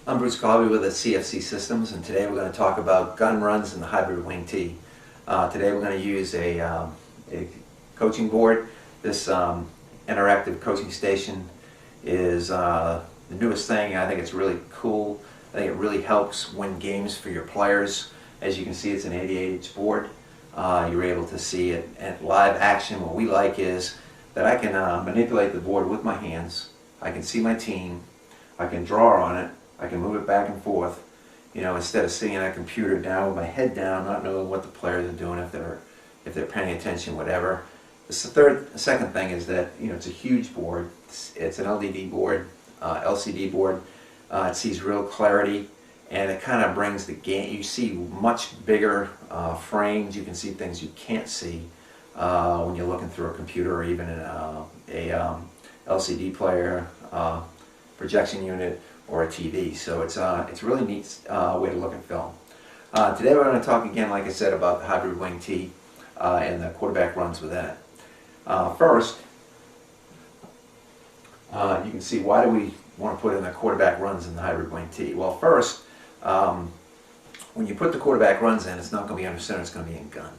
I'm Bruce Cobleigh with the CFC Systems, and today we're going to talk about gun runs and the hybrid wing tee. Today we're going to use a coaching board. This interactive coaching station is the newest thing. I think it's really cool. I think it really helps win games for your players. As you can see, it's an 88-inch board. You're able to see it at live action. What we like is that I can manipulate the board with my hands. I can see my team. I can draw on it. I can move it back and forth, you know, instead of sitting at a computer down with my head down, not knowing what the players are doing, if they're paying attention, whatever. The second thing is that, you know, it's a huge board. It's an LED board, LCD board. It sees real clarity, and it kind of brings the game. You see much bigger frames. You can see things you can't see when you're looking through a computer or even a LCD player, projection unit, or a TV. So it's a really neat way to look at film. Today we're going to talk again, like I said, about the hybrid wing tee and the quarterback runs within it. First, you can see, why do we want to put in the quarterback runs in the hybrid wing tee? Well, first, when you put the quarterback runs in, it's not going to be under center, it's going to be in gun.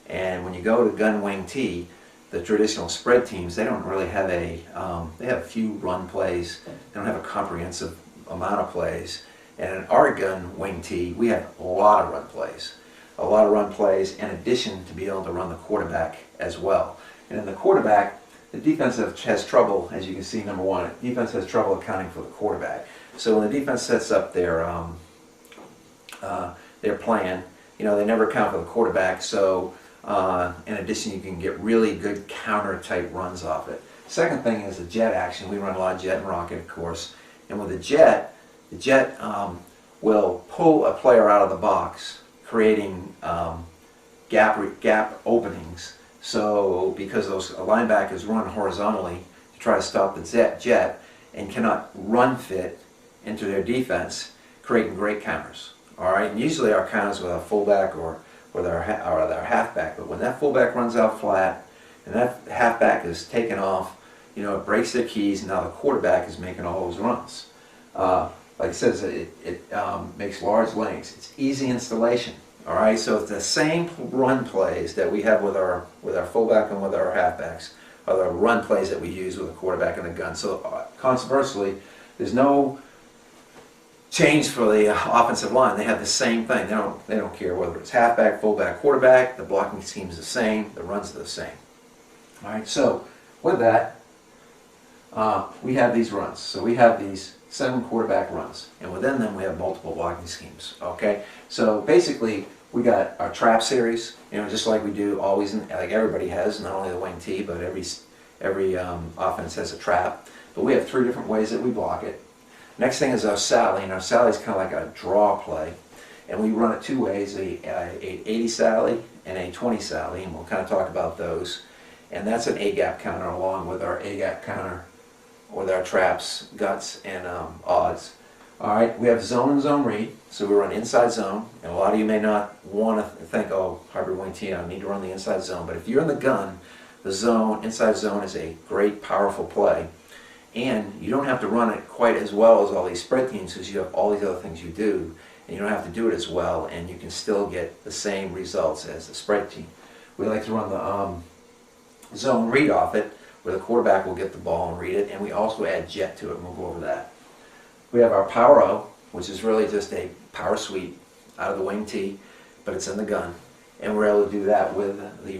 And when you go to gun wing tee, the traditional spread teams, they don't really have they have a few run plays. They don't have a comprehensive amount of plays. And in our gun wing tee, we have a lot of run plays. A lot of run plays in addition to be able to run the quarterback as well. And in the quarterback, the defense has trouble, as you can see, number one, defense has trouble accounting for the quarterback. So when the defense sets up their plan, you know, they never account for the quarterback. So in addition, you can get really good counter type runs off it. Second thing is the jet action. We run a lot of jet and rocket, of course. And with the jet will pull a player out of the box, creating gap openings. So because those linebackers run horizontally to try to stop the jet and cannot run fit into their defense, creating great counters. All right, and usually our counters with our fullback or with our halfback. But when that fullback runs out flat and that halfback is taken off, you know, it breaks their keys, and now the quarterback is making all those runs. Like it says, it makes large lanes. It's easy installation. All right, so it's the same run plays that we have with our fullback and with our halfbacks are the run plays that we use with the quarterback and the gun. So conversely, there's no change for the offensive line. They have the same thing. They don't care whether it's halfback, fullback, quarterback. The blocking scheme is the same. The runs are the same. All right. So with that, we have these runs. So we have these 7 quarterback runs, and within them we have multiple blocking schemes. Okay. So basically, we got our trap series. You know, just like we do always, like everybody has, not only the wing tee, but every offense has a trap. But we have 3 different ways that we block it. Next thing is our sally, and our sally is kind of like a draw play, and we run it 2 ways: a 80 sally and a 20 sally, and we'll kind of talk about those. And that's an A-gap counter along with our A-gap counter with our traps, guts, and odds. All right, we have zone and zone read, so we run inside zone, and a lot of you may not want to think, oh, hybrid wing tee, I need to run the inside zone. But if you're in the gun, the zone, inside zone, is a great, powerful play. And you don't have to run it quite as well as all these spread teams, because you have all these other things you do, and you don't have to do it as well, and you can still get the same results as the spread team. We like to run the zone read off it, where the quarterback will get the ball and read it, and we also add jet to it, and we'll go over that. We have our power O, which is really just a power sweep out of the wing tee, but it's in the gun, and we're able to do that with the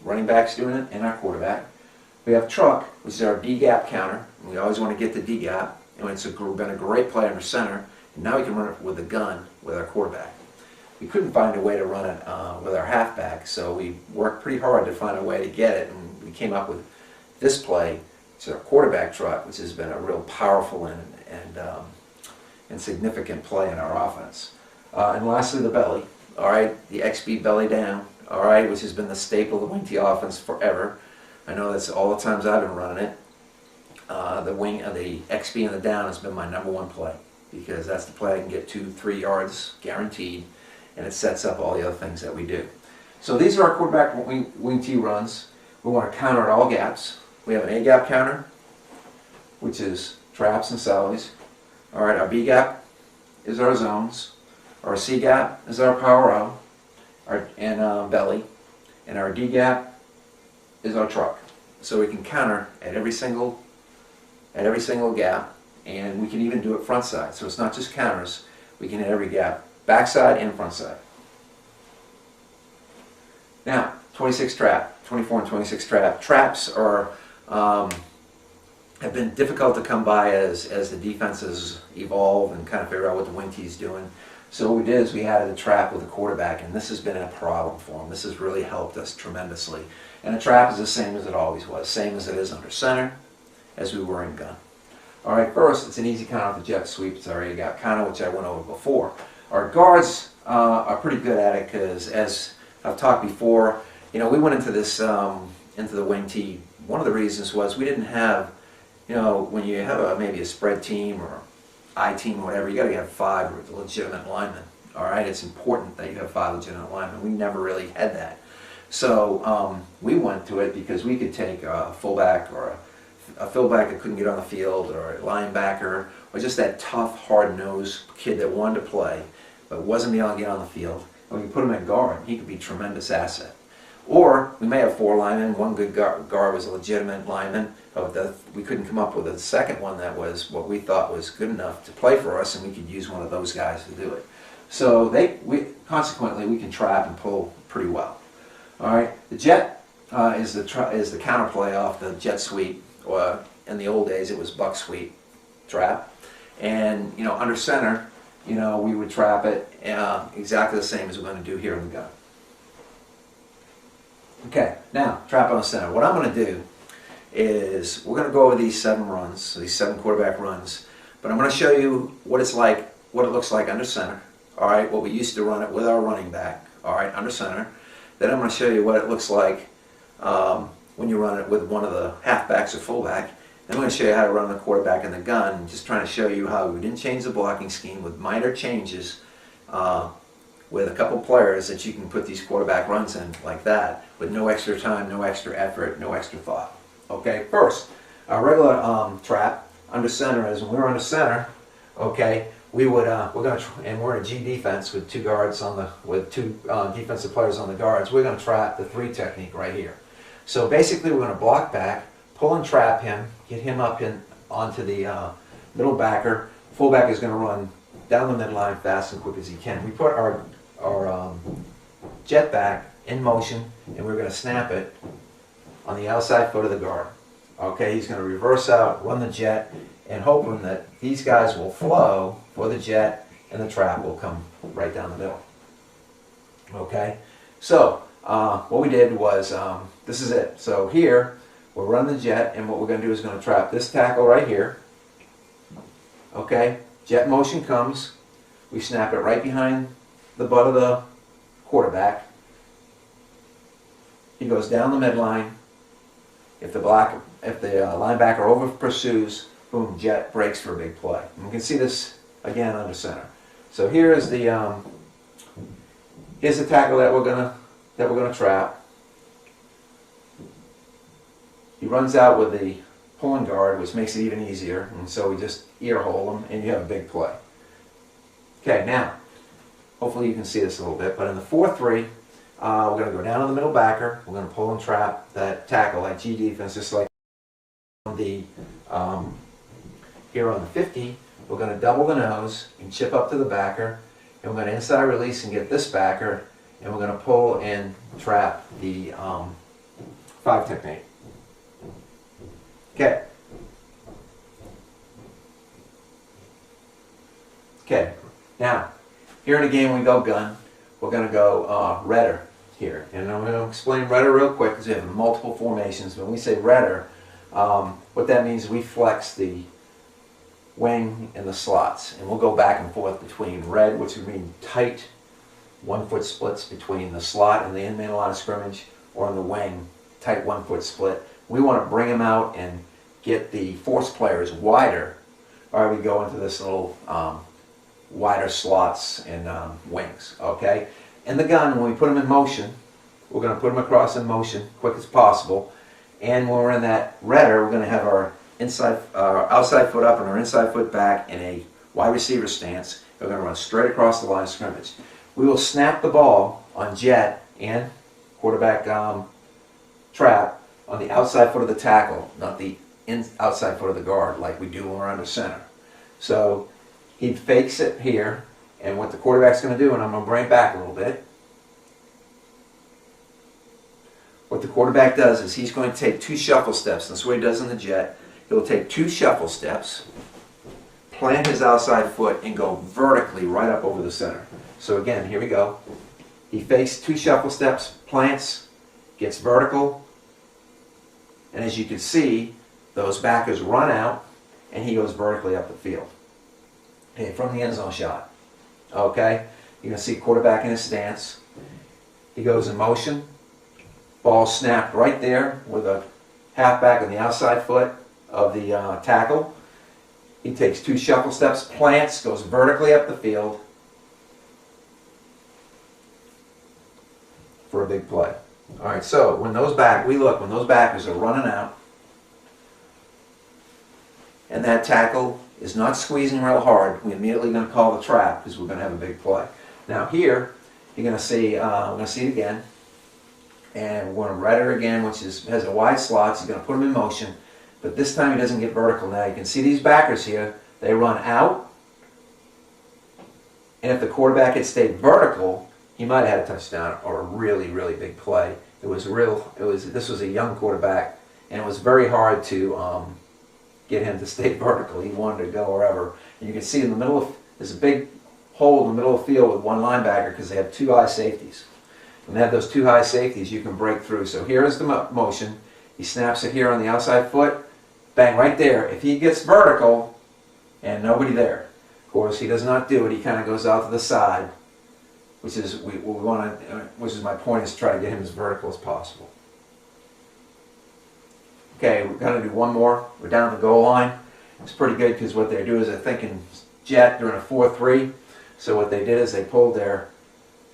running backs doing it and our quarterback. We have truck, which is our D-gap counter. We always want to get the D-gap, and it's been a great play under center, and now we can run it with the gun with our quarterback. We couldn't find a way to run it with our halfback, so we worked pretty hard to find a way to get it, and we came up with this play. It's our quarterback truck, which has been a real powerful and significant play in our offense. And lastly, the belly. All right, the XB belly down. All right, which has been the staple of the wing tee offense forever. I know that's all the times I've been running it. The XB and the down has been my #1 play, because that's the play I can get 2-3 yards guaranteed, and it sets up all the other things that we do. So these are our quarterback wing tee runs. We want to counter at all gaps. We have an A-gap counter, which is traps and sallies. All right, our B gap is our zones. Our C gap is our power O, and belly, and our D gap is our truck. So we can counter at every single gap, and we can even do it front side. So it's not just counters. We can hit every gap, backside and front side. Now, 26 trap, 24 and 26 trap. Traps are have been difficult to come by as the defenses evolve and kind of figure out what the wing tee's doing. So what we did is we added a trap with a quarterback, and this has been a problem for them. This has really helped us tremendously. And a trap is the same as it always was, same as it is under center, as we were in gun. All right, first, it's an easy count off the jet sweep. It's already got counter, which I went over before. Our guards are pretty good at it because, as I've talked before, we went into this, into the wing tee. One of the reasons was we didn't have, when you have maybe a spread team or I team or whatever, you got to have 5 legitimate linemen. All right, it's important that you have 5 legitimate linemen. We never really had that. So we went to it because we could take a fullback or a fullback that couldn't get on the field, or a linebacker, or just that tough, hard-nosed kid that wanted to play but wasn't able to get on the field. And we could put him at guard. He could be a tremendous asset. Or we may have 4 linemen. One good guard was a legitimate lineman. We couldn't come up with a second one that was what we thought was good enough to play for us, and we could use one of those guys to do it. So consequently, we can trap and pull pretty well. All right, the jet is the counterplay off the jet sweep. In the old days, it was buck sweep trap, and under center, we would trap it exactly the same as we're going to do here in the gun. Okay, now trap on the center. What I'm going to do is we're going to go over these 7 runs, these 7 quarterback runs, but I'm going to show you what it's like, what it looks like under center. All right, what we used to run it with our running back. All right, under center. Then I'm going to show you what it looks like when you run it with one of the halfbacks or fullback. Then I'm going to show you how to run the quarterback in the gun, just trying to show you how we didn't change the blocking scheme with minor changes with a couple players that you can put these quarterback runs in like that with no extra time, no extra effort, no extra thought. Okay, first, our regular trap under center is when we're under center, okay, we're in a G defense with 2 guards with 2 defensive players on the guards. We're going to trap the 3 technique right here. So basically, we're going to block back, pull and trap him, get him up onto the middle backer. Fullback is going to run down the midline fast and quick as he can. We put our jet back in motion, and we're going to snap it on the outside foot of the guard. Okay, he's going to reverse out, run the jet, and hoping that these guys will flow for the jet, and the trap will come right down the middle. Okay, so what we did was, this is it. So here, we'll run the jet, and what we're going to do is going to trap this tackle right here. Okay, jet motion comes, we snap it right behind the butt of the quarterback. He goes down the midline. If the linebacker over pursues, boom, jet breaks for a big play. And we can see this again under center. So here is here's the tackle that we're gonna trap. He runs out with the pulling guard, which makes it even easier, and so we just ear hole him, and you have a big play. Okay, now, hopefully you can see this a little bit, but in the 4-3, we're going to go down to the middle backer. We're going to pull and trap that tackle, that G defense, just like here on the 50. We're going to double the nose and chip up to the backer, and we're going to inside release and get this backer, and we're going to pull and trap the 5 technique. Okay. Okay. Now, here in the game we go gun. We're going to go redder here. And I'm going to explain redder real quick because we have multiple formations. When we say redder, what that means is we flex the wing and the slots. And we'll go back and forth between red, which would mean tight 1-foot splits between the slot and the in-man line of scrimmage, or in the wing, tight 1-foot split. We want to bring them out and get the force players wider. All right, we go into this little wider slots and wings, okay? In the gun, when we put them in motion, we're going to put them across in motion, quick as possible. And when we're in that redder, we're going to have our outside foot up and our inside foot back in a wide receiver stance. We're going to run straight across the line of scrimmage. We will snap the ball on jet and quarterback trap on the outside foot of the tackle, not the outside foot of the guard like we do when we're under center. So he fakes it here, and what the quarterback's going to do, and I'm going to bring it back a little bit. What the quarterback does is he's going to take 2 shuffle steps. That's what he does in the jet. He'll take 2 shuffle steps, plant his outside foot, and go vertically right up over the center. So again, here we go. He fakes 2 shuffle steps, plants, gets vertical, and as you can see, those backers run out, and he goes vertically up the field. Okay, from the end zone shot. Okay, you're going to see quarterback in his stance. He goes in motion. Ball snapped right there with a halfback on the outside foot of the tackle. He takes 2 shuffle steps, plants, goes vertically up the field for a big play. All right, so when those backers are running out, and that tackle is not squeezing real hard, we're immediately going to call the trap because we're going to have a big play. Now here, you're going to see, we're going to see it again, and we're going to red it again, which has a wide slot. So you're going to put him in motion, but this time he doesn't get vertical. Now you can see these backers here, they run out, and if the quarterback had stayed vertical, he might have had a touchdown or a really, really big play. This was a young quarterback, and it was very hard to get him to stay vertical. He wanted to go wherever. And you can see in the middle there's a big hole in the middle of the field with 1 linebacker because they have 2 high safeties. When they have those 2 high safeties, you can break through. So here's the motion. He snaps it here on the outside foot. Bang, right there. If he gets vertical and nobody there, of course he does not do it. He kind of goes out to the side, which is which is my point, is to try to get him as vertical as possible. Okay, we're going to do one more. We're down at the goal line. It's pretty good because what they do is they're thinking jet during a 4-3. So what they did is they pulled their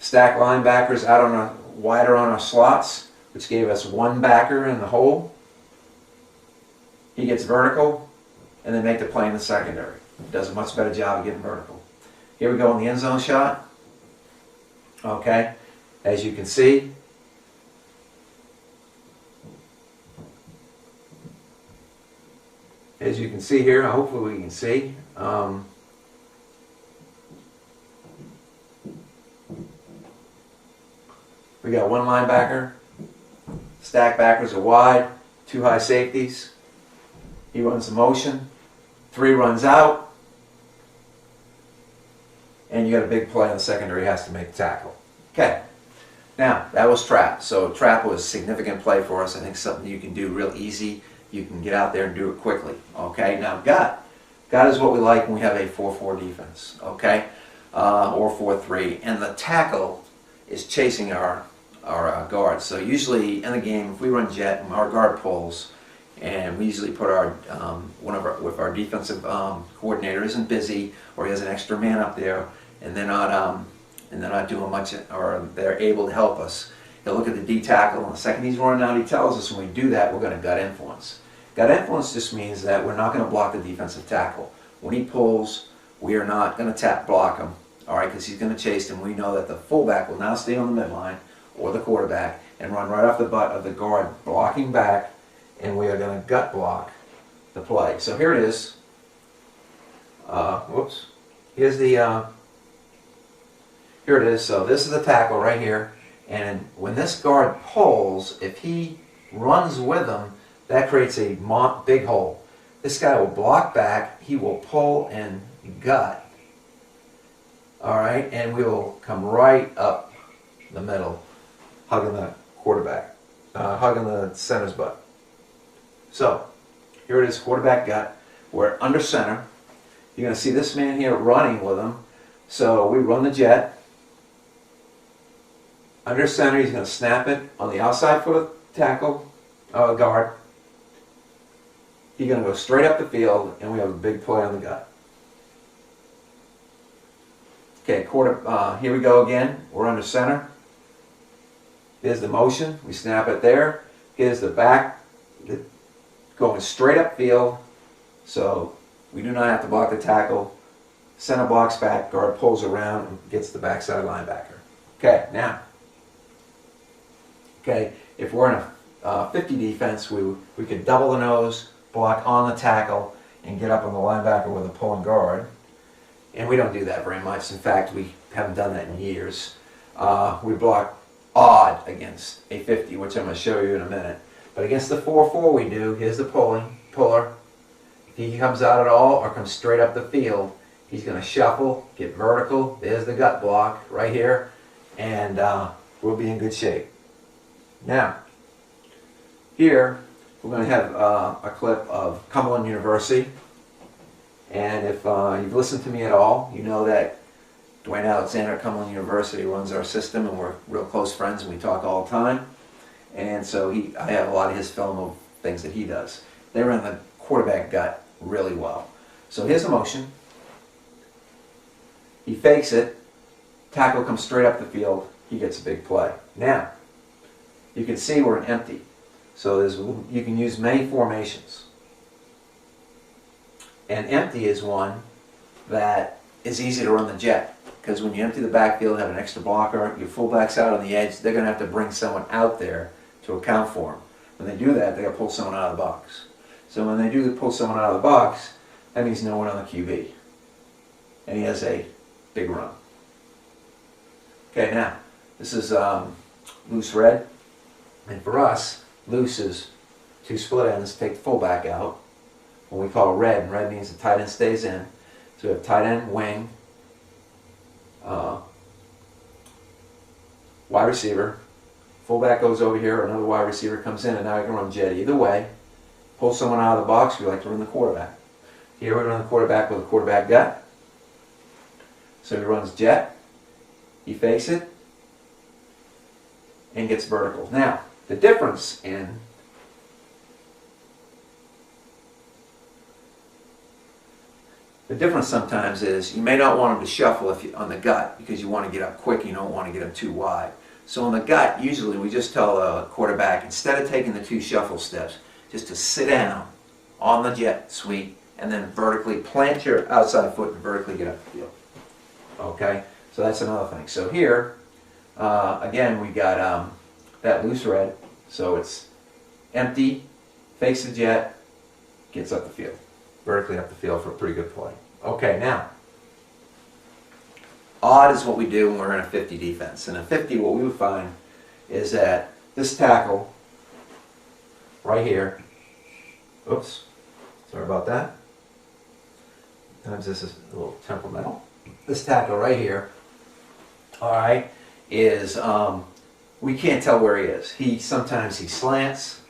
stack linebackers out on wider on our slots, which gave us 1 backer in the hole. He gets vertical, and they make the play in the secondary. Does a much better job of getting vertical. Here we go in the end zone shot. Okay, as you can see, here, hopefully we can see. We got 1 linebacker, stack backers are wide, 2 high safeties. He runs the motion, 3 runs out, and you got a big play in the secondary, has to make the tackle. Okay, now that was trap. So trap was a significant play for us. I think something you can do real easy. You can get out there and do it quickly. Okay, now gut is what we like when we have a 4-4 defense. Okay, or 4-3, and the tackle is chasing our guards. So usually in the game, if we run jet and our guard pulls, and we usually put our if our defensive coordinator isn't busy or he has an extra man up there, and they're not doing much, or they're able to help us, he'll look at the D tackle, and the second he's running out, he tells us when we do that, we're going to gut influence. Gut influence just means that we're not going to block the defensive tackle. When he pulls, we are not going to block him, all right, because he's going to chase him. We know that the fullback will now stay on the midline, or the quarterback, and run right off the butt of the guard blocking back, and we are going to gut block the play. So here it is. Here it is. So this is the tackle right here, and when this guard pulls, if he runs with him, that creates a big hole. This guy will block back, he will pull and gut, all right, and we will come right up the middle, hugging the quarterback, hugging the center's butt. So here it is, quarterback gut. We're under center. You're going to see this man here running with him. So we run the jet. Under center, he's going to snap it on the outside foot of the tackle, guard. He's going to go straight up the field, and we have a big play on the gut. Okay, here we go again. We're under center. Here's the motion. We snap it there. Here's the back going straight up field, so we do not have to block the tackle. center blocks back, guard pulls around and gets the backside linebacker. Okay, now, if we're in a 50 defense, we could double the nose, block on the tackle, and get up on the linebacker with a pulling guard. And we don't do that very much. In fact, we haven't done that in years. We block odd against a 50, which I'm going to show you in a minute. But against the 4-4 we do, here's the puller. If he comes out at all or comes straight up the field, he's going to shuffle, get vertical. There's the gut block right here, and we'll be in good shape. Now, here we're going to have a clip of Cumberland University. And if you've listened to me at all, you know that Dwayne Alexander at Cumberland University runs our system, and we're real close friends, and we talk all the time. And so I have a lot of his film of things that he does. They run the quarterback gut really well. So here's the motion. He fakes it. Tackle comes straight up the field. He gets a big play. Now, you can see we're in empty. So you can use many formations. And empty is one that is easy to run the jet. Because when you empty the backfield, have an extra blocker, your fullback's out on the edge, they're going to have to bring someone out there to account for them. When they do that, they got to pull someone out of the box. So when they do pull someone out of the box, that means no one on the QB. And he has a big run. Okay, now, this is loose red. And for us, loose is two split ends, take the fullback out. When we call red, and red means the tight end stays in. So we have tight end, wing, wide receiver, fullback goes over here, another wide receiver comes in, and now you can run jet either way. Pull someone out of the box, we like to run the quarterback. Here we run the quarterback with a quarterback gut. So he runs jet, he fakes it, and gets vertical. Now, the difference sometimes is you may not want him to shuffle on the gut because you want to get up quick, you don't want to get him too wide. So on the gut, usually we just tell the quarterback, instead of taking the two shuffle steps, just to sit down on the jet sweep and then vertically plant your outside foot and vertically get up the field. Okay, so that's another thing. So here, again, we got that loose red, so it's empty, fakes the jet, gets up the field. Vertically up the field for a pretty good play. Okay, now, odd is what we do when we're in a 50 defense. In a 50, what we would find is that this tackle right here, oops, sorry about that. Sometimes this is a little temperamental. This tackle right here, all right, is, we can't tell where he is. Sometimes he slants,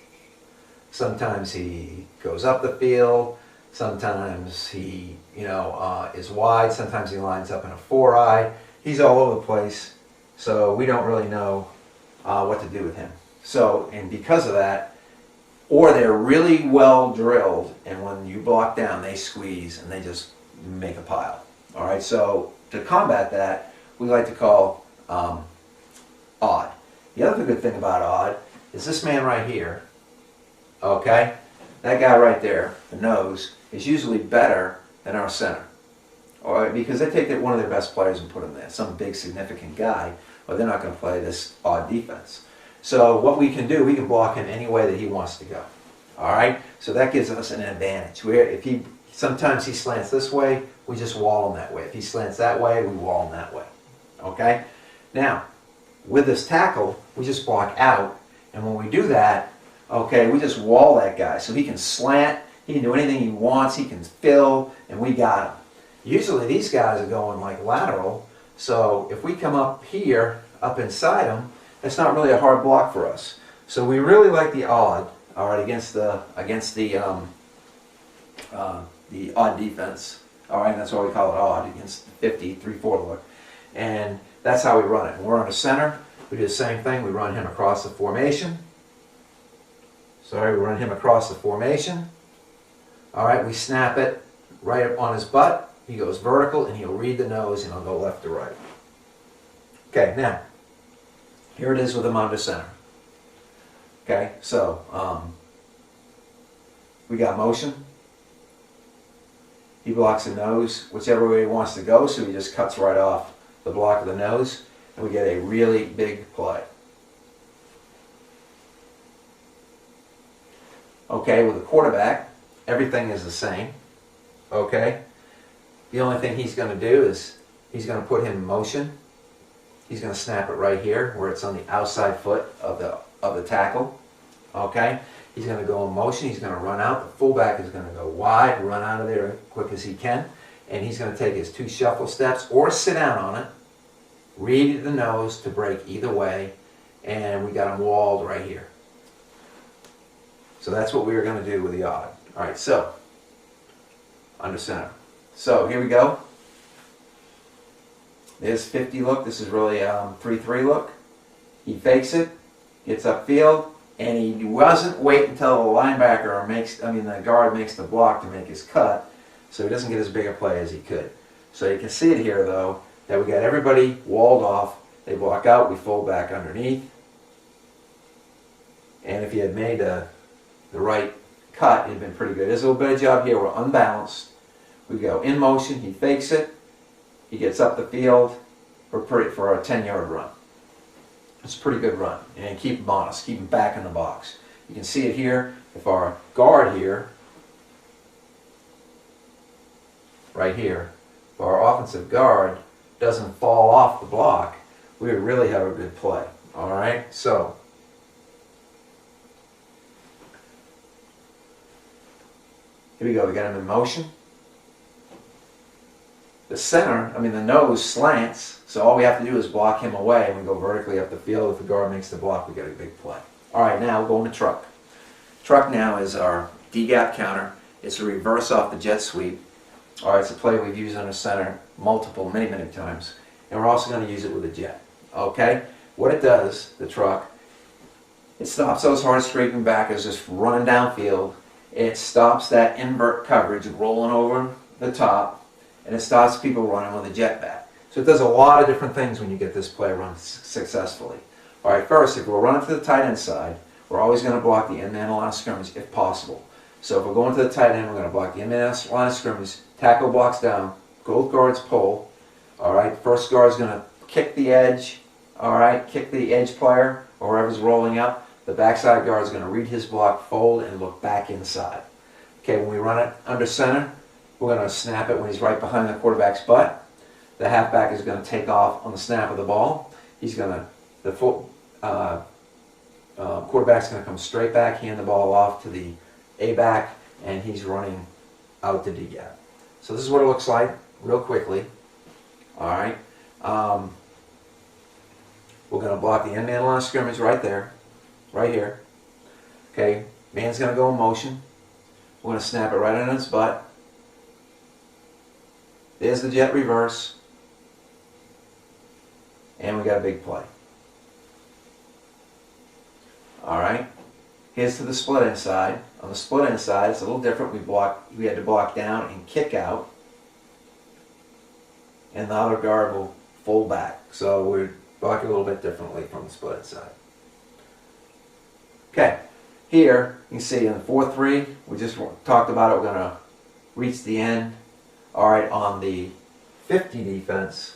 sometimes he goes up the field, sometimes he, is wide. Sometimes he lines up in a 4-eye. He's all over the place, so we don't really know what to do with him. So, and because of that, or they're really well drilled, and when you block down, they squeeze and they just make a pile. All right. So to combat that, we like to call odd. The other good thing about odd is this man right here. Okay, that guy right there, the nose, is usually better than our center. All right, because they take one of their best players and put him there, some big significant guy, or they're not going to play this odd defense. So what we can do, we can block him any way that he wants to go. All right, so that gives us an advantage. Where sometimes he slants this way, we just wall him that way. If he slants that way, we wall him that way. Okay, now with this tackle, we just block out, and when we do that, okay, we just wall that guy so he can slant, he can do anything he wants, he can fill, and we got him. Usually these guys are going like lateral, so if we come up here, up inside him, that's not really a hard block for us. So we really like the odd, all right, against the odd defense. All right, that's why we call it odd, against the 50, 3-4 look. And that's how we run it. When we're on the center, we do the same thing. We run him across the formation. Sorry, we run him across the formation. All right, we snap it right up on his butt. He goes vertical, and he'll read the nose, and he'll go left to right. Okay, now, here it is with him under center. Okay, so we got motion. He blocks the nose, whichever way he wants to go, so he just cuts right off the block of the nose, and we get a really big play. Okay, with the quarterback, everything is the same. Okay? The only thing he's going to do is he's going to put him in motion. He's going to snap it right here where it's on the outside foot of the tackle. Okay? He's going to go in motion. He's going to run out. The fullback is going to go wide, run out of there as quick as he can. And he's going to take his 2 shuffle steps or sit down on it, read the nose to break either way, and we got him walled right here. So that's what we were going to do with the odd. All right, so under center. So here we go. There's 50 look. This is really 3-3 look. He fakes it, gets upfield, and he doesn't wait until the linebacker the guard makes the block to make his cut, so he doesn't get as big a play as he could. So you can see it here, though, that we got everybody walled off. They block out, we fold back underneath. And if he had made the right cut, it'd been pretty good. There's a little bit of job here. We're unbalanced. We go in motion. He fakes it. He gets up the field for a 10-yard run. It's a pretty good run. And keep him honest. Keep him back in the box. You can see it here. If our guard here, right here, if our offensive guard doesn't fall off the block, we would really have a good play. All right? So here we go. We got him in motion. The nose slants, so all we have to do is block him away, and we go vertically up the field. If the guard makes the block, we get a big play. All right, now we're going to truck. Truck now is our D-gap counter. It's a reverse off the jet sweep. All right, it's a play we've used under center many times, and we're also going to use it with a jet. Okay, what it does, the truck, it stops those hard scraping backers just running downfield. It stops that invert coverage rolling over the top, and it stops people running with a jet back. So it does a lot of different things when you get this play run successfully. All right, first, if we're running to the tight end side, we're always going to block the end man line of scrimmage if possible. So if we're going to the tight end, we're going to block the end man line of scrimmage, tackle blocks down, both guards pull. All right, first guard is going to kick the edge. All right, kick the edge player or whoever's rolling up. The backside guard is going to read his block, fold, and look back inside. Okay, when we run it under center, we're going to snap it when he's right behind the quarterback's butt. The halfback is going to take off on the snap of the ball. The quarterback's going to come straight back, hand the ball off to the A-back, and he's running out the D-gap. So this is what it looks like real quickly. All right. We're going to block the end man line of scrimmage right there, right here. Okay, man's going to go in motion. We're going to snap it right on its butt. There's the jet reverse. And we got a big play. Alright. Here's to the split inside. On the split inside, it's a little different. We had to block down and kick out. And the other guard will fold back. So we're blocking a little bit differently from the split inside. Okay. Here, you can see in the 4-3, we just talked about it. We're going to reach the end. Alright, on the 50 defense,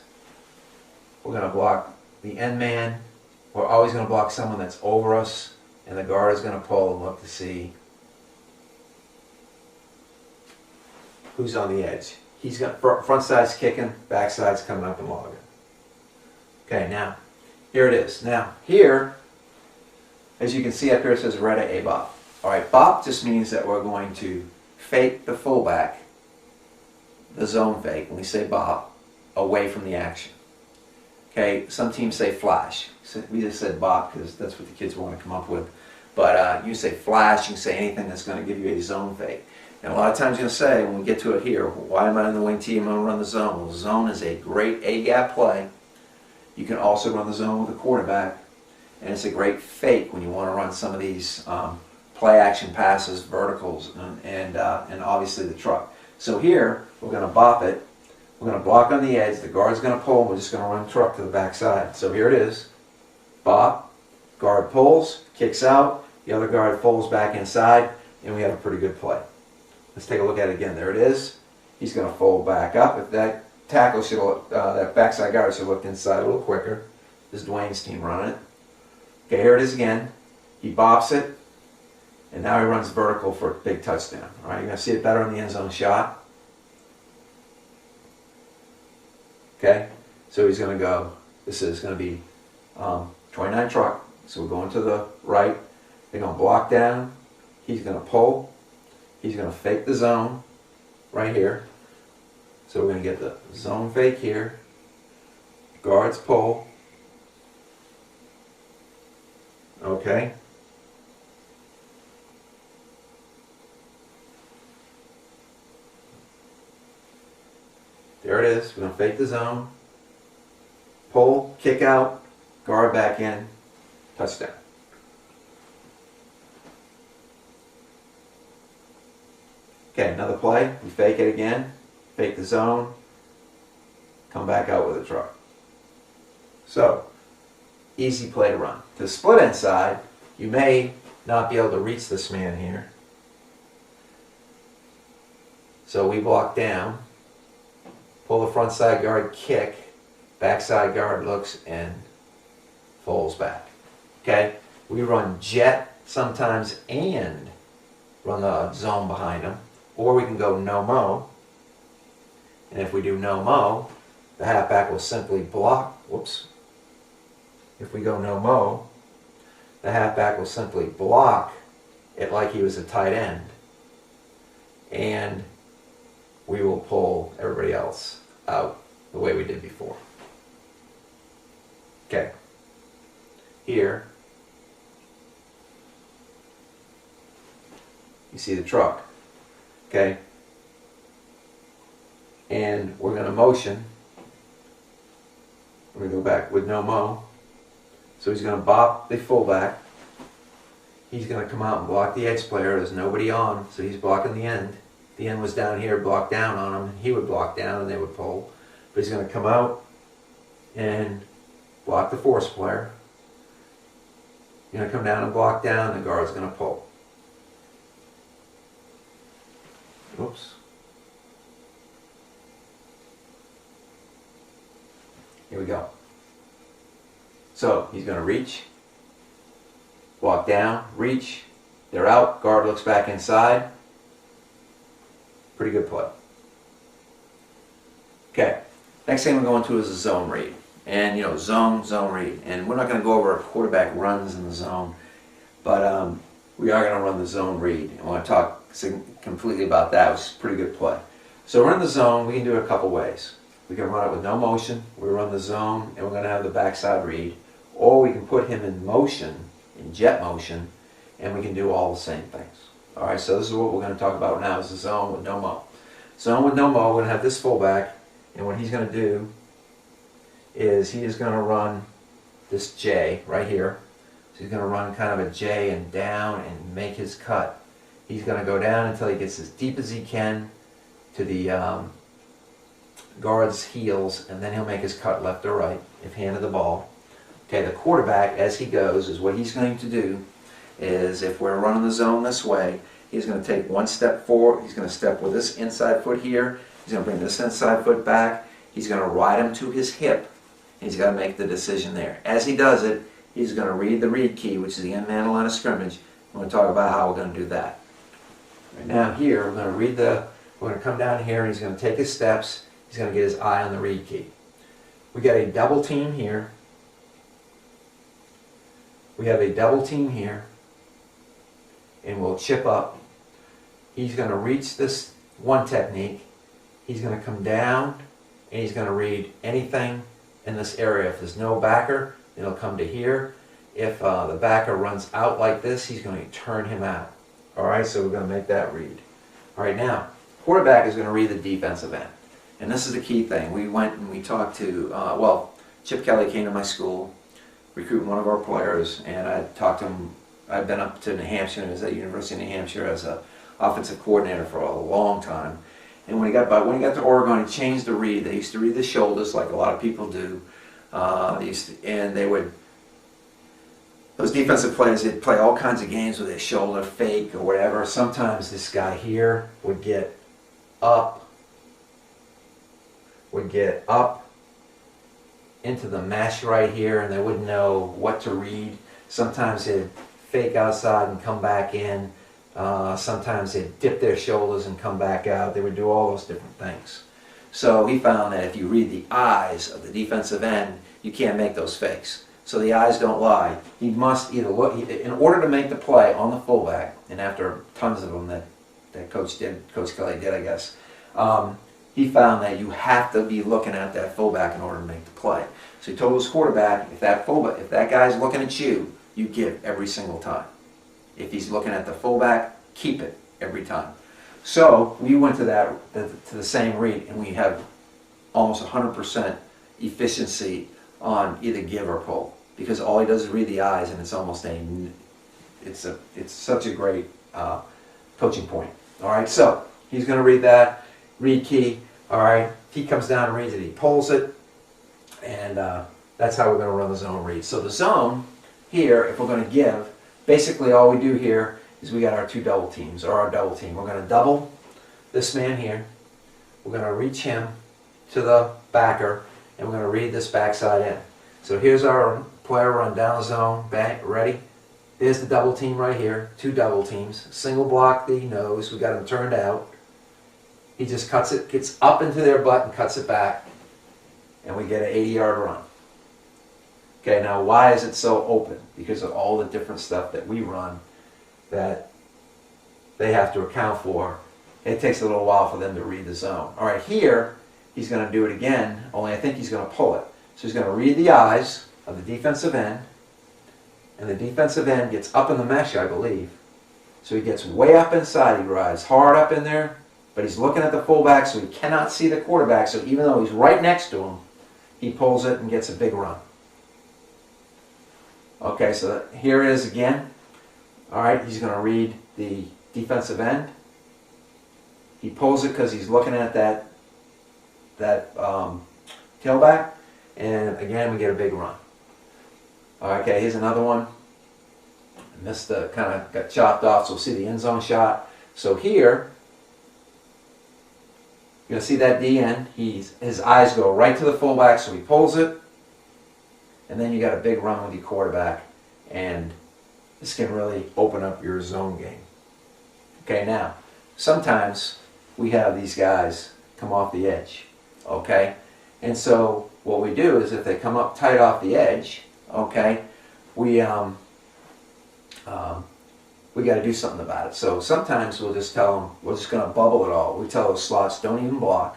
we're going to block the end man. We're always going to block someone that's over us, and the guard is going to pull and look to see who's on the edge. He's got front side's kicking, back side's coming up and logging. Okay, now here it is. Now here, as you can see up here, it says red A bop. All right, bop just means that we're going to fake the fullback, the zone fake. When we say bop, away from the action. Okay, some teams say flash. So we just said bop because that's what the kids want to come up with. But you say flash, you can say anything that's going to give you a zone fake. And a lot of times you're going to say, when we get to it here, why am I in the wing team? I'm going to run the zone. Well, zone is a great A-gap play. You can also run the zone with a quarterback. And it's a great fake when you want to run some of these play action passes, verticals, and obviously the truck. So here, we're going to bop it. We're going to block on the edge. The guard's going to pull. And we're just going to run truck to the backside. So here it is. Bop. Guard pulls, kicks out. The other guard folds back inside. And we have a pretty good play. Let's take a look at it again. There it is. he's going to fold back up. If that tackle should look, that backside guard should look inside a little quicker. This is Dwayne's team running it. Okay, here it is again. He bops it, and now he runs vertical for a big touchdown. All right, you're going to see it better in the end zone shot. Okay, so he's going to go, this is going to be 29 truck, so we're going to the right. They're going to block down. He's going to pull. He's going to fake the zone right here. So we're going to get the zone fake here. Guards pull. Okay. There it is. We're going to fake the zone. Pull, kick out, guard back in, touchdown. Okay, another play. We fake it again. Fake the zone. Come back out with a truck. So, easy play to run. To split inside, you may not be able to reach this man here. So we block down. Pull the front side guard, kick. Backside guard looks and folds back. Okay? We run jet sometimes and run the zone behind him. Or we can go no-mo. And if we do no-mo, the halfback will simply block. Whoops. If we go no-mo, the halfback will simply block it like he was a tight end. And we will pull everybody else out the way we did before. Okay. Here, you see the truck. Okay. And we're going to motion. We're going to go back with no mo. So he's going to bop the fullback. He's going to come out and block the edge player. There's nobody on, so he's blocking the end. The end was down here, block down on him. He would block down and they would pull. But he's going to come out and block the force player. You're going to come down and block down, the guard's going to pull. Oops. Here we go. So he's going to reach, walk down, reach, they're out, guard looks back inside. Pretty good play. Okay, next thing we're going to is a zone read. And you know, zone read. And we're not going to go over a quarterback runs in the zone, but we are going to run the zone read. And I want to talk completely about that, which is a pretty good play. So we're in the zone, we can do it a couple ways. We can run it with no motion, we run the zone, and we're going to have the backside read. Or we can put him in motion, in jet motion, and we can do all the same things. Alright, so this is what we're going to talk about now, is the zone with no mo. Zone with no mo, we're going to have this fullback, and what he's going to do is he is going to run this J right here. So he's going to run kind of a J and down and make his cut. He's going to go down until he gets as deep as he can to the guard's heels, and then he'll make his cut left or right if handed the ball. Okay, the quarterback, as he goes, is what he's going to do is, if we're running the zone this way, he's going to take one step forward. He's going to step with this inside foot here. He's going to bring this inside foot back. He's going to ride him to his hip. He's got to make the decision there. As he does it, he's going to read the read key, which is the end man line of scrimmage. I'm going to talk about how we're going to do that. Right now here, we're going to come down here, and he's going to take his steps. He's going to get his eye on the read key. We got a double team here. We have a double team here, and we'll chip up. He's going to reach this one technique. He's going to come down, and he's going to read anything in this area. If there's no backer, it'll come to here. If the backer runs out like this, he's going to turn him out. Alright, so we're going to make that read. Alright, now, quarterback is going to read the defensive end. And this is the key thing. We went and we talked to, Chip Kelly came to my school, recruiting one of our players, and I talked to him. I've been up to New Hampshire, and I was at University of New Hampshire as an offensive coordinator for a long time. And when he got to Oregon, he changed the read. They used to read the shoulders like a lot of people do. Those defensive players, they'd play all kinds of games with their shoulder fake or whatever. Sometimes this guy here would get up would get up into the mesh right here, and they wouldn't know what to read. Sometimes they'd fake outside and come back in. Sometimes they'd dip their shoulders and come back out. They would do all those different things. So he found that if you read the eyes of the defensive end, you can't make those fakes. So the eyes don't lie. He must either look, in order to make the play on the fullback, and after tons of them that Coach Kelly did, I guess, he found that you have to be looking at that fullback in order to make the play. So he told his quarterback, if that guy's looking at you, you give every single time. If he's looking at the fullback, keep it every time. So we went to the same read, and we have almost 100% efficiency on either give or pull, because all he does is read the eyes, and it's almost it's such a great coaching point. All right, so he's going to read that read key. All right, he comes down and reads it, he pulls it, and that's how we're going to run the zone read. So the zone here, if we're going to give, basically all we do here is we got our two double teams, or our double team. We're going to double this man here. We're going to reach him to the backer, and we're going to read this backside in. So here's our player run down the zone, bang, ready? There's the double team right here, two double teams. Single block the nose, we got him turned out. He just cuts it, gets up into their butt and cuts it back, and we get an 80-yard run. Okay, now why is it so open? Because of all the different stuff that we run that they have to account for. It takes a little while for them to read the zone. All right, here, he's going to do it again, only I think he's going to pull it. So he's going to read the eyes of the defensive end, and the defensive end gets up in the mesh, I believe. So he gets way up inside, he rides hard up in there, but he's looking at the fullback, so he cannot see the quarterback, so even though he's right next to him, he pulls it and gets a big run. Okay, so here it is again. All right, he's going to read the defensive end. He pulls it because he's looking at that tailback, and again we get a big run. Okay, here's another one. Missed the, kind of got chopped off, so we'll see the end zone shot. So here, you're going to see that DN. His eyes go right to the fullback, so he pulls it, and then you got a big run with your quarterback, and this can really open up your zone game. Okay, now, sometimes we have these guys come off the edge, okay? And so what we do is if they come up tight off the edge, okay, we got to do something about it. So sometimes we'll just tell them, we're just going to bubble it all. We tell those slots, don't even block.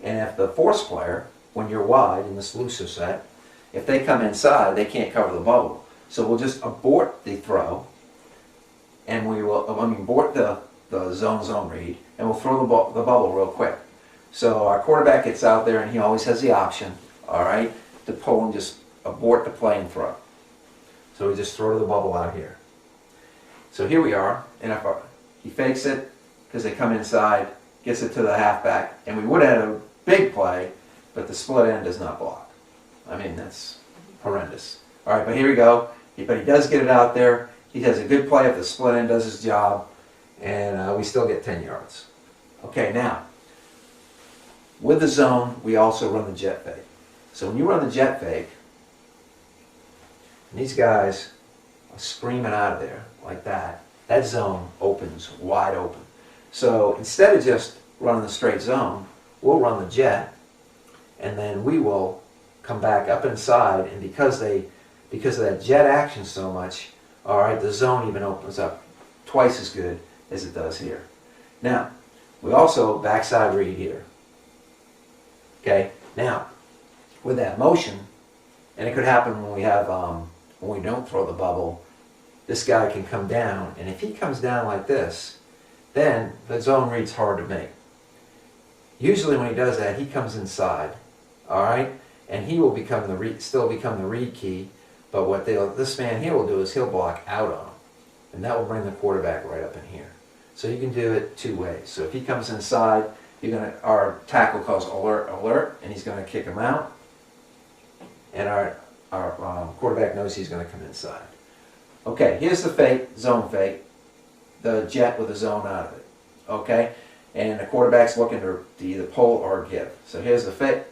And if the force player, when you're wide in this looser set, if they come inside, they can't cover the bubble. So we'll just abort the throw, and we will, abort the zone read, and we'll throw the bubble real quick. So our quarterback gets out there, and he always has the option, all right, to pull and just abort the play and throw. So we just throw the bubble out here. So here we are, and if he fakes it because they come inside, gets it to the halfback, and we would have had a big play, but the split end does not block. I mean, that's horrendous. All right, but here we go. But he does get it out there. He has a good play if the split end does his job, and we still get 10 yards. Okay, now, with the zone, we also run the jet fake. So when you run the jet fake, and these guys are screaming out of there like that, that zone opens wide open. So instead of just running the straight zone, we'll run the jet, and then we will come back up inside, and because of that jet action so much, all right, the zone even opens up twice as good as it does here. Now, we also backside read here. Okay, now, with that motion, and it could happen when we have when we don't throw the bubble, this guy can come down, and if he comes down like this, then the zone read's hard to make. Usually when he does that, he comes inside, all right, and he will still become the read key, but what this man here will do is he'll block out on him, and that will bring the quarterback right up in here. So you can do it two ways. So if he comes inside, our tackle calls alert, alert, and he's going to kick him out, and our quarterback knows he's going to come inside. Okay, here's the fake, zone fake, the jet with the zone out of it. Okay, and the quarterback's looking to either pull or give. So here's the fake.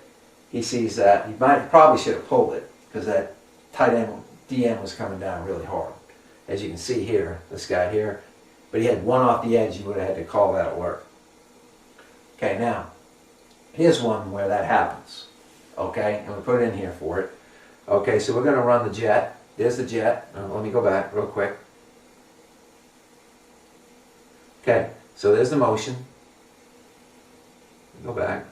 he sees that. He probably should have pulled it because that tight end DN was coming down really hard. As you can see here, this guy here. But he had one off the edge. You would have had to call that alert. Okay, now, here's one where that happens. Okay, and we put it in here for it. Okay, so we're going to run the jet. There's the jet. Let me go back real quick. Okay, so there's the motion. Go back.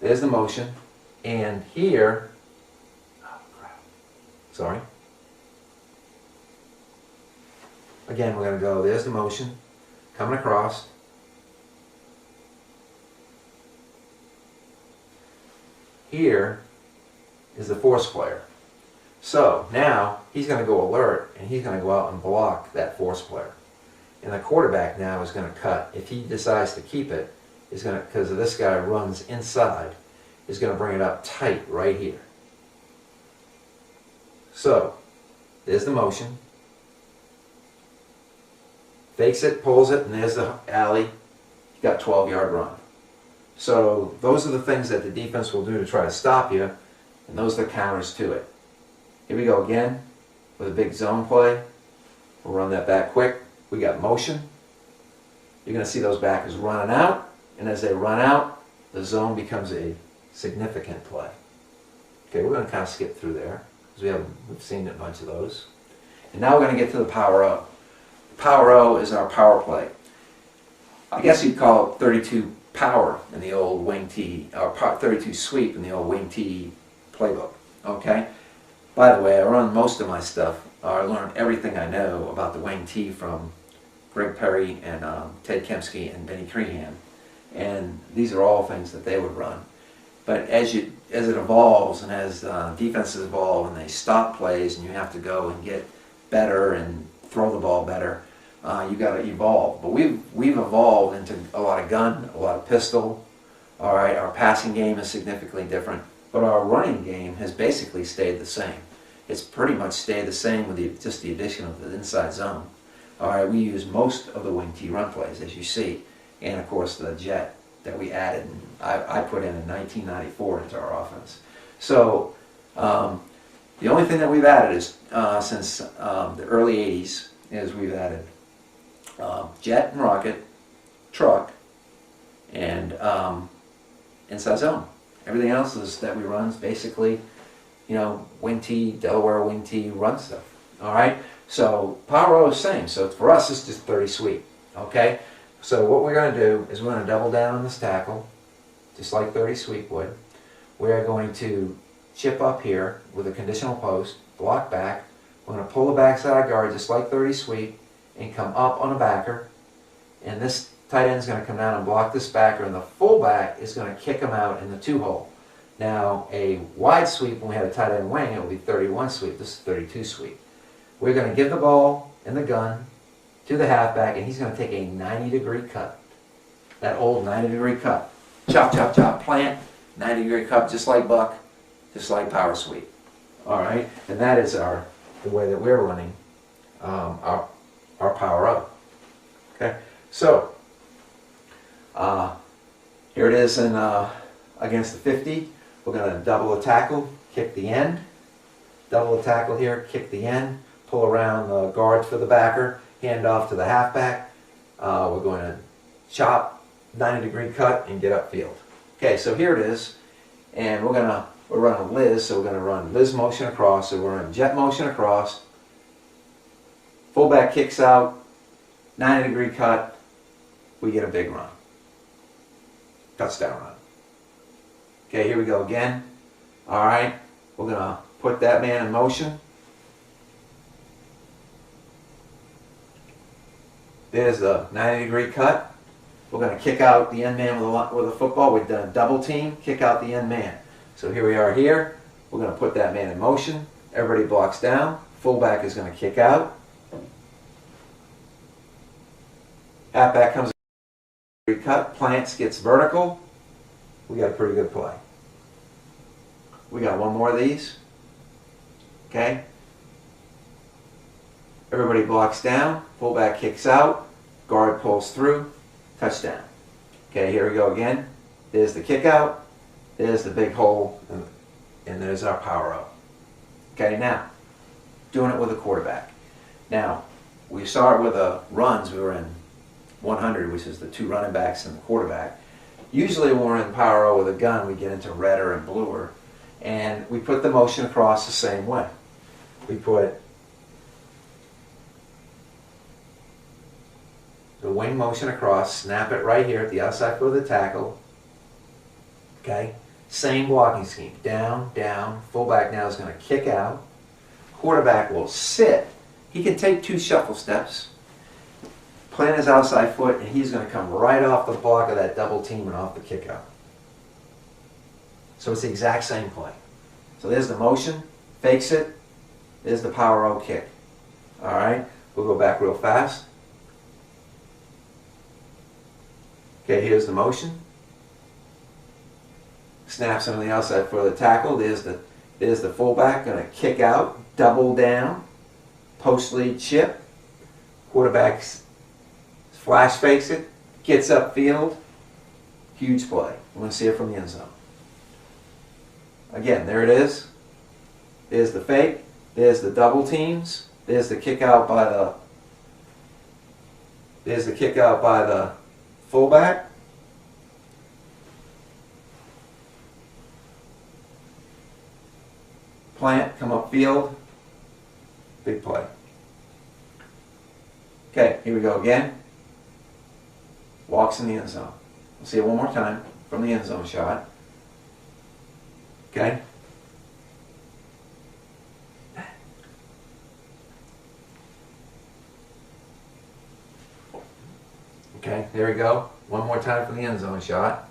There's the motion. And here, oh crap, sorry. Again, we're going to go, there's the motion, coming across. Here is the force player. So now he's going to go alert and he's going to go out and block that force player. And the quarterback now is going to cut. If he decides to keep it, is going to, because this guy runs inside, is going to bring it up tight right here. So there's the motion. Fakes it, pulls it, and there's the alley. You got 12-yard run. So those are the things that the defense will do to try to stop you, and those are the counters to it. Here we go again with a big zone play. We'll run that back quick. We got motion. You're going to see those backers running out, and as they run out, the zone becomes a significant play. Okay, we're going to kind of skip through there because we've seen a bunch of those. And now we're going to get to the power O. Power O is our power play. I guess you'd call it 32 power in the old wing T, or 32 sweep in the old wing T playbook. Okay? By the way, I run most of my stuff. I learned everything I know about the wing T from Greg Perry and Ted Kempsky and Benny Crehan. And these are all things that they would run. But as it evolves and as defenses evolve and they stop plays and you have to go and get better and throw the ball better, you got to evolve. But we've evolved into a lot of gun, a lot of pistol. All right, our passing game is significantly different, but our running game has basically stayed the same. It's pretty much stayed the same with just the addition of the inside zone. All right, we use most of the wing T run plays, as you see, and of course the jet that we added. I put in 1994 into our offense. So the only thing that we've added is since the early 80s is we've added jet and rocket, truck, and inside zone. Everything else that we run is basically, wing T, Delaware wing T run stuff. All right. So power O is the same. So for us, it's just 30 sweep. Okay. So what we're going to do is we're going to double down on this tackle, just like 30 sweep would. We're going to chip up here with a conditional post, block back. We're going to pull the backside guard just like 30 sweep and come up on a backer. And this tight end is going to come down and block this backer, and the fullback is going to kick him out in the 2-hole. Now, a wide sweep, when we had a tight end wing, it will be 31 sweep. This is 32 sweep. We're going to give the ball in the gun to the halfback, and he's going to take a 90-degree cut. That old 90-degree cut. Chop, chop, chop, plant, 90-degree cut, just like buck, just like power sweep. All right, and that is the way that we're running our power up. Okay, so here it is in against the 50. We're going to double a tackle, kick the end. Double a tackle here, kick the end, pull around the guard for the backer, hand off to the halfback. We're going to chop, 90-degree cut, and get upfield. Okay, so here it is, and we're running Liz, so we're going to run Liz motion across, so we're running jet motion across. Fullback kicks out, 90-degree cut, we get a big run. Touchdown run. Okay, here we go again. All right, we're going to put that man in motion. There's the 90-degree cut. We're going to kick out the end man with a football. We've done a double team, kick out the end man. So here we are here. We're going to put that man in motion. Everybody blocks down. Fullback is going to kick out. Halfback comes in, cut, plants, gets vertical. We got a pretty good play. We got one more of these. Okay. Everybody blocks down. Fullback kicks out. Guard pulls through. Touchdown. Okay, here we go again. There's the kick out. There's the big hole, and there's our power up. Okay, now, doing it with a quarterback. Now, we start with the runs. We were in 100, which is the 2 running backs and the quarterback. Usually when we're in power O with a gun, we get into redder and bluer, and we put the motion across the same way. We put the wing motion across, snap it right here at the outside foot of the tackle. Okay, same blocking scheme. Down, down. Fullback now is going to kick out. Quarterback will sit. He can take 2 shuffle steps, plant his outside foot, and he's going to come right off the block of that double team and off the kick out. So it's the exact same play. So there's the motion, fakes it. There's the power O kick. All right, we'll go back real fast. Okay, here's the motion. Snaps on the outside foot of the tackle. There's the fullback going to kick out, double down, post lead chip. Quarterback flash fakes it, gets upfield. Huge play. We're going to see it from the end zone. Again, there it is. There's the fake. There's the double teams. There's the kick out by the. There's the kick out by the fullback. Plant, come upfield. Big play. Okay, here we go again. Walks in the end zone. We'll see it one more time from the end zone shot. Okay. Okay, there we go. One more time from the end zone shot.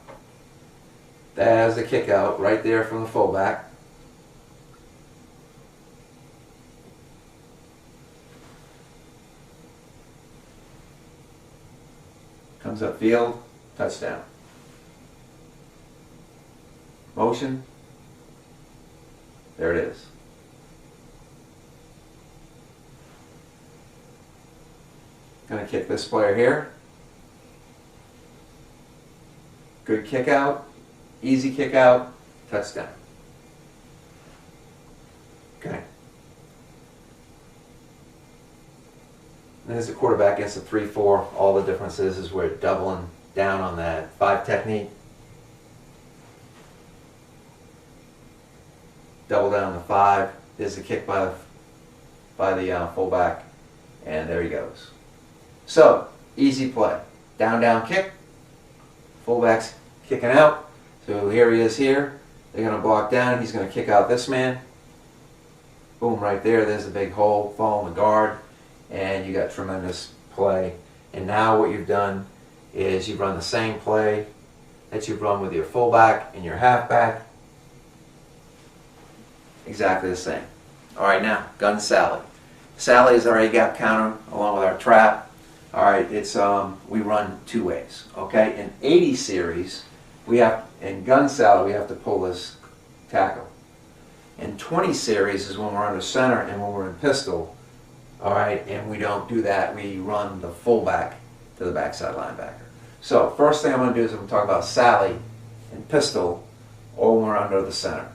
There's the kick out right there from the fullback. Comes upfield, touchdown. Motion. There it is. Going to kick this player here. Good kick out, easy kick out, touchdown. Okay. And as a quarterback against a 3-4, all the differences is we're doubling down on that 5 technique. Double down the 5. There's the kick by the fullback, and there he goes. So, easy play. Down, down kick. Fullback's kicking out. So here he is here. They're going to block down. He's going to kick out this man. Boom, right there. There's a big hole. Fall in the guard. And you got tremendous play. And now what you've done is you've run the same play that you've run with your fullback and your halfback. Exactly the same. All right, now, gun Sally. Sally is our A-gap counter along with our trap. All right, it's we run 2 ways. Okay, in 80 series, in gun Sally we have to pull this tackle. In 20 series is when we're under center and when we're in pistol. All right, and we don't do that. We run the fullback to the backside linebacker. So first thing I'm going to do is I'm going to talk about Sally and pistol, or when we're under the center.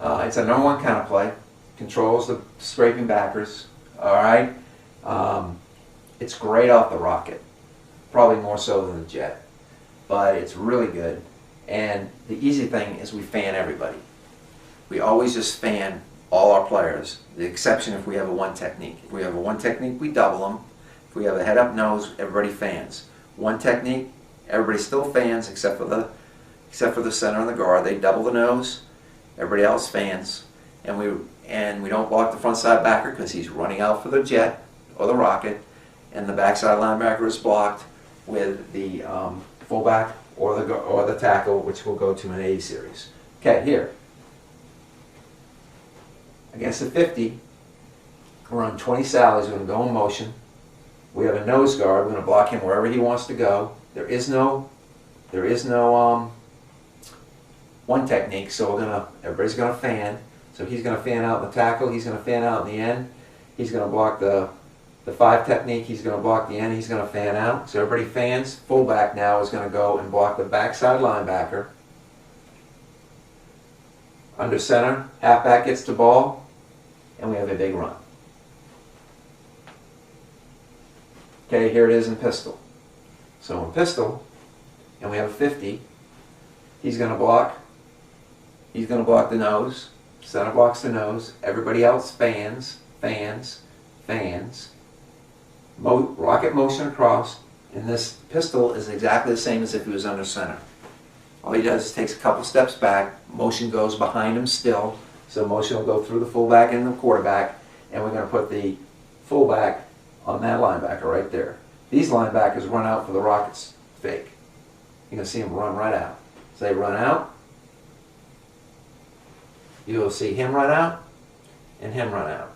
It's a number 1 counter play. Controls the scraping backers. All right. It's great off the rocket, probably more so than the jet, but it's really good. And the easy thing is we fan everybody. We always just fan all our players, the exception if we have a 1 technique. If we have a 1 technique, we double them. If we have a head up nose, everybody fans. 1 technique, everybody still fans except for the center and the guard. They double the nose, everybody else fans, and we don't block the front side backer because he's running out for the jet or the rocket, and the backside linebacker is blocked with the fullback or the tackle, which we'll go to in 80 series. Okay, here. Against the 50, we're on 20 Sallies. We're going to go in motion. We have a nose guard. We're going to block him wherever he wants to go. There is no 1 technique, so everybody's going to fan. So he's going to fan out in the tackle. He's going to fan out in the end. He's going to block the the 5 technique, he's going to block the end, he's going to fan out. So everybody fans. Fullback now is going to go and block the backside linebacker. Under center, halfback gets the ball, and we have a big run. Okay, here it is in pistol. So in pistol, and we have a 50, he's going to block the nose, center blocks the nose, everybody else fans, rocket motion across, and this pistol is exactly the same as if he was under center. All he does is takes a couple steps back, motion goes behind him still, so motion will go through the fullback and the quarterback, and we're going to put the fullback on that linebacker right there. These linebackers run out for the rockets fake. You're going to see them run right out. So they run out, you'll see him run out, and him run out.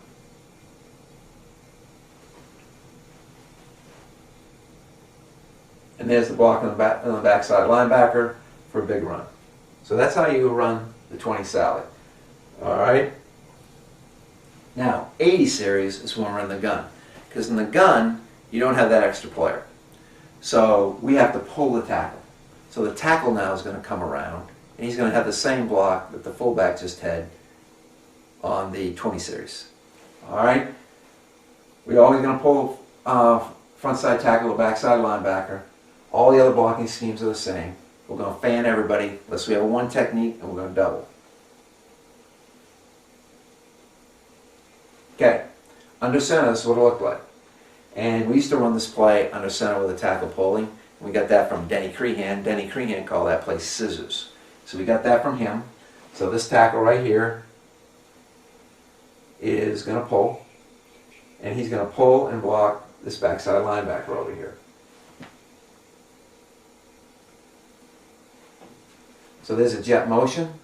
And there's the block on the backside linebacker for a big run. So that's how you run the 20 Sally. Alright? Now, 80 series is when we're in the gun. Because in the gun, you don't have that extra player. So we have to pull the tackle. So the tackle now is going to come around, and he's going to have the same block that the fullback just had on the 20 series. Alright? We're always going to pull front side tackle to backside linebacker. All the other blocking schemes are the same. We're going to fan everybody unless we have one technique, and we're going to double. Okay, under center, this is what it looked like. And we used to run this play under center with a tackle pulling. We got that from Denny Crehan. Denny Crehan called that play scissors. So we got that from him. So this tackle right here is going to pull. And he's going to pull and block this backside linebacker over here. So there's a jet motion.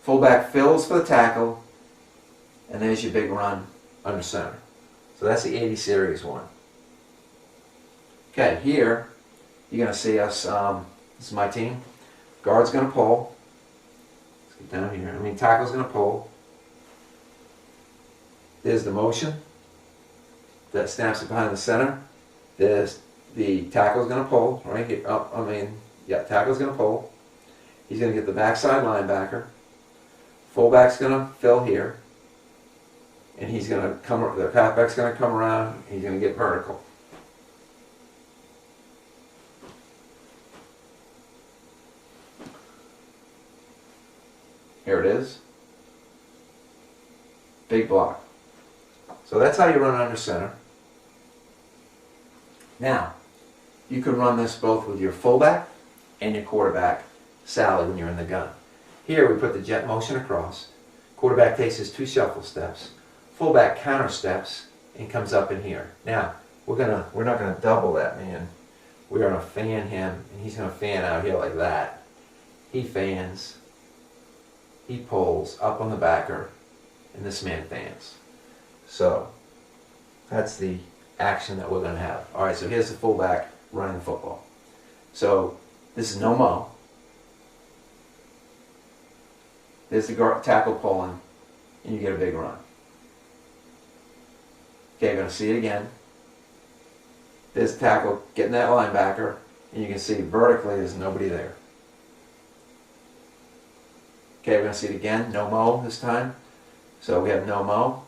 Fullback fills for the tackle. And there's your big run under center. So that's the 80 series one. Okay, here you're going to see us, this is my team. Guard's going to pull. Let's get down here. Tackle's going to pull. There's the motion that snaps it behind the center. There's the tackle's going to pull right here. Tackle's going to pull. He's going to get the backside linebacker. Fullback's going to fill here. And he's going to come, the halfback's going to come around, and he's going to get vertical. Here it is. Big block. So that's how you run under center. Now, you can run this both with your fullback and your quarterback, Sally, when you're in the gun. Here we put the jet motion across. Quarterback takes his 2 shuffle steps. Fullback counter steps and comes up in here. Now, we're not gonna double that man. We're gonna fan him, and he's gonna fan out here like that. He fans, he pulls up on the backer, and this man fans. So that's the action that we're gonna have. All right, so here's the fullback running the football. So this is no mo. There's the guard, tackle pulling, and you get a big run. Okay, you're going to see it again. There's the tackle getting that linebacker, and you can see vertically there's nobody there. Okay, we're going to see it again. No mo this time. So we have no mo.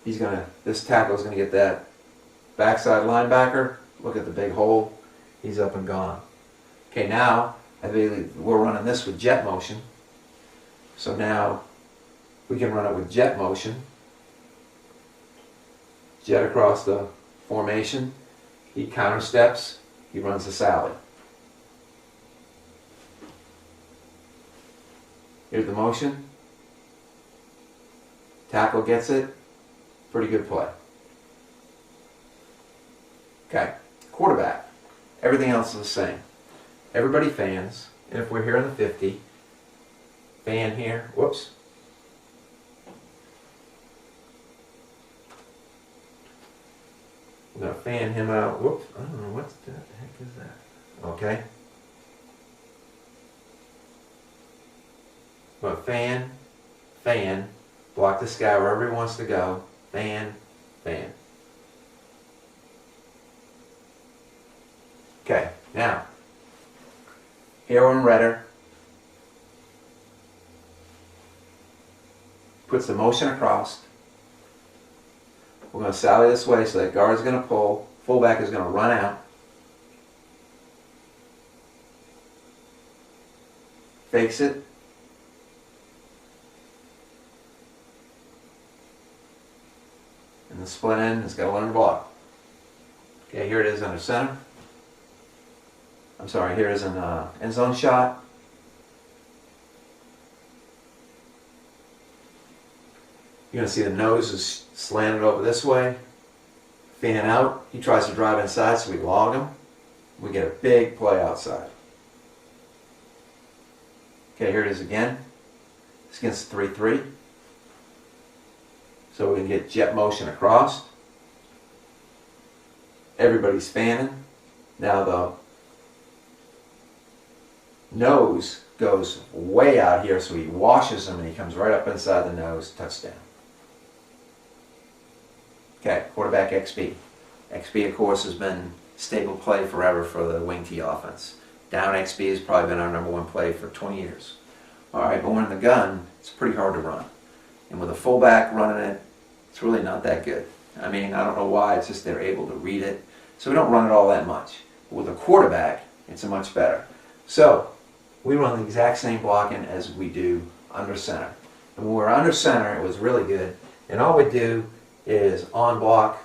This tackle is going to get that backside linebacker. Look at the big hole. He's up and gone. Okay, now we're running this with jet motion. So now we can run it with jet motion. Jet across the formation. He counter steps. He runs the Sally. Here's the motion. Tackle gets it. Pretty good play. Okay, quarterback. Everything else is the same. Everybody fans. And if we're here in the 50, fan here. Whoops. We're going to fan him out. Whoops. I don't know what the heck is that. Okay. We're going to fan, block this guy wherever he wants to go. Fan. Okay, now, here on redder, puts the motion across. We're going to sally this way so that guard's going to pull, fullback is going to run out. Fakes it. And the split end has got to learn to block. Okay, here it is under center. I'm sorry, here is an end zone shot. You're going to see the nose is slanted over this way. Fan out. He tries to drive inside, so we log him. We get a big play outside. Okay, here it is again. It's against 3-3. So we can get jet motion across. Everybody's fanning. Now the nose goes way out here, so he washes him and he comes right up inside the nose. Touchdown. Okay, quarterback XB. XB, of course, has been stable play forever for the wing T offense. Down XB has probably been our #1 play for 20 years. All right, but when in the gun, it's pretty hard to run. And with a fullback running it, it's really not that good. I mean, I don't know why, it's just they're able to read it. So we don't run it all that much. But with a quarterback, it's a much better. So we run the exact same blocking as we do under center. And when we're under center, it was really good. And all we do is on block,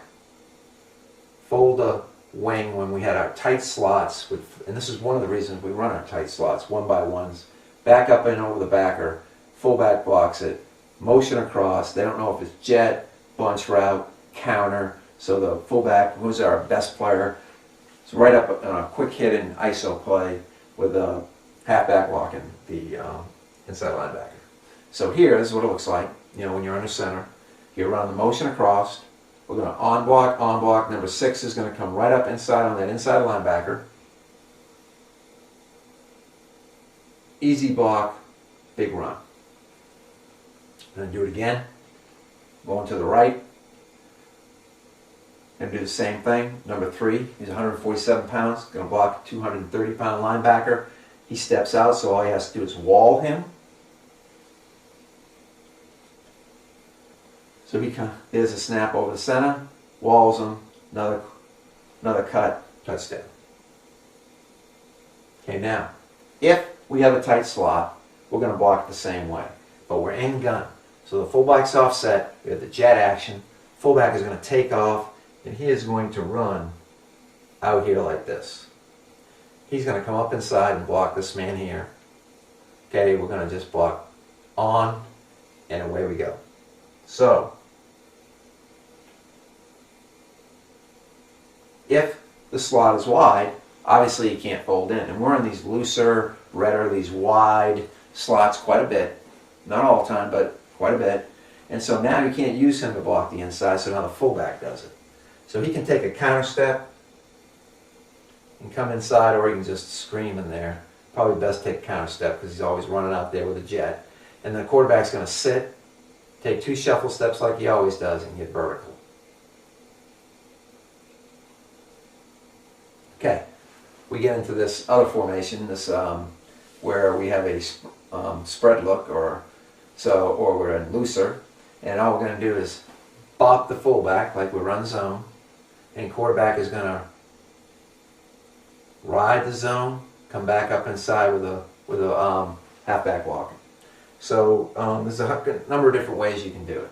fold the wing when we had our tight slots, and this is one of the reasons we run our tight slots, 1x1s, back up and over the backer, fullback blocks it, motion across, they don't know if it's jet, bunch route, counter, so the fullback, who's our best player, is right up on a quick hit and ISO play with a halfback blocking the inside linebacker. So here, this is what it looks like, when you're under center. You run the motion across. We're going to on block. Number 6 is going to come right up inside on that inside linebacker. Easy block, big run. Then do it again. Going to the right. And do the same thing. Number 3, he's 147 pounds. Going to block a 230-pound linebacker. He steps out, so all he has to do is wall him. So there's a snap over the center, walls him, another cut, touchdown. Okay, now, if we have a tight slot, we're going to block the same way. But we're in gun. So the fullback's offset, we have the jet action, fullback is going to take off, and he is going to run out here like this. He's going to come up inside and block this man here. Okay, we're going to just block on, and away we go. So, if the slot is wide, obviously you can't fold in. And we're in these looser, redder, these wide slots quite a bit. Not all the time, but quite a bit. And so now you can't use him to block the inside, so now the fullback does it. So he can take a counter step and come inside, or he can just scream in there. Probably best take a counter step because he's always running out there with a jet. And the quarterback's going to sit, take 2 shuffle steps like he always does, and get vertical. Okay, we get into this other formation, this where we have a spread look, or we're in looser, and all we're going to do is bop the fullback like we run zone, and quarterback is going to ride the zone, come back up inside with a halfback walking. So there's a number of different ways you can do it.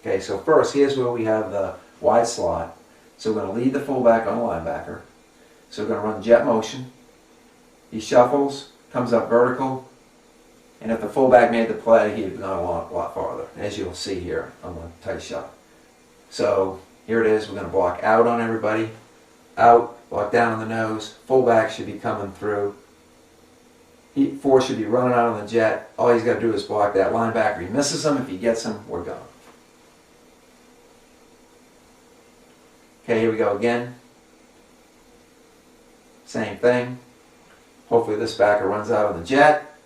Okay, so first, here's where we have the wide slot. So we're going to lead the fullback on the linebacker. So we're going to run jet motion. He shuffles, comes up vertical, and if the fullback made the play, he'd have gone a lot farther, as you'll see here on the tight shot. So here it is. We're going to block out on everybody. Out, block down on the nose. Fullback should be coming through. 4 should be running out on the jet. All he's got to do is block that linebacker. He misses him. If he gets him, we're gone. Okay, here we go again. Same thing. Hopefully this backer runs out on the jet.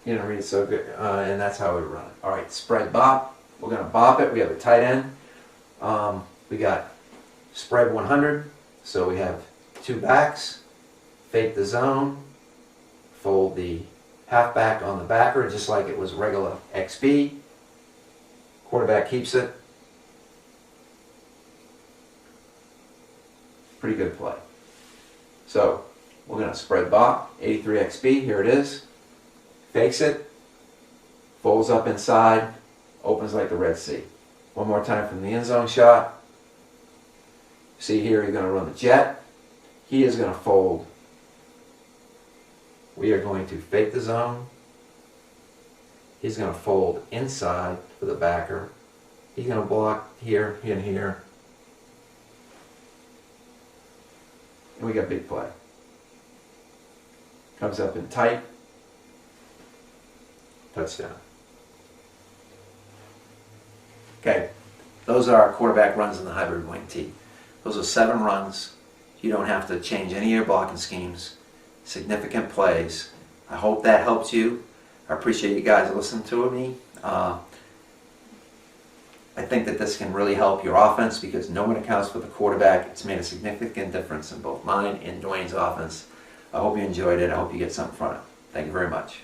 You didn't read it so good. And that's how we run it. All right, spread bop. We're going to bop it. We have a tight end. We got spread 100. So we have two backs, fake the zone, fold the halfback on the backer just like it was regular XB. Quarterback keeps it. Pretty good play. So we're going to spread bop, 83 XB, here it is. Fakes it, folds up inside, opens like the Red Sea. One more time from the end zone shot. See here, you're going to run the jet. He is going to fold. We are going to fake the zone. He's going to fold inside for the backer. He's going to block here and here. And we got big play. Comes up in tight. Touchdown. Okay, those are our quarterback runs in the hybrid wing tee. Those are 7 runs. You don't have to change any of your blocking schemes. Significant plays. I hope that helps you. I appreciate you guys listening to me. I think that this can really help your offense because no one accounts for the quarterback. It's made a significant difference in both mine and Dwayne's offense. I hope you enjoyed it. I hope you get something from it. Thank you very much.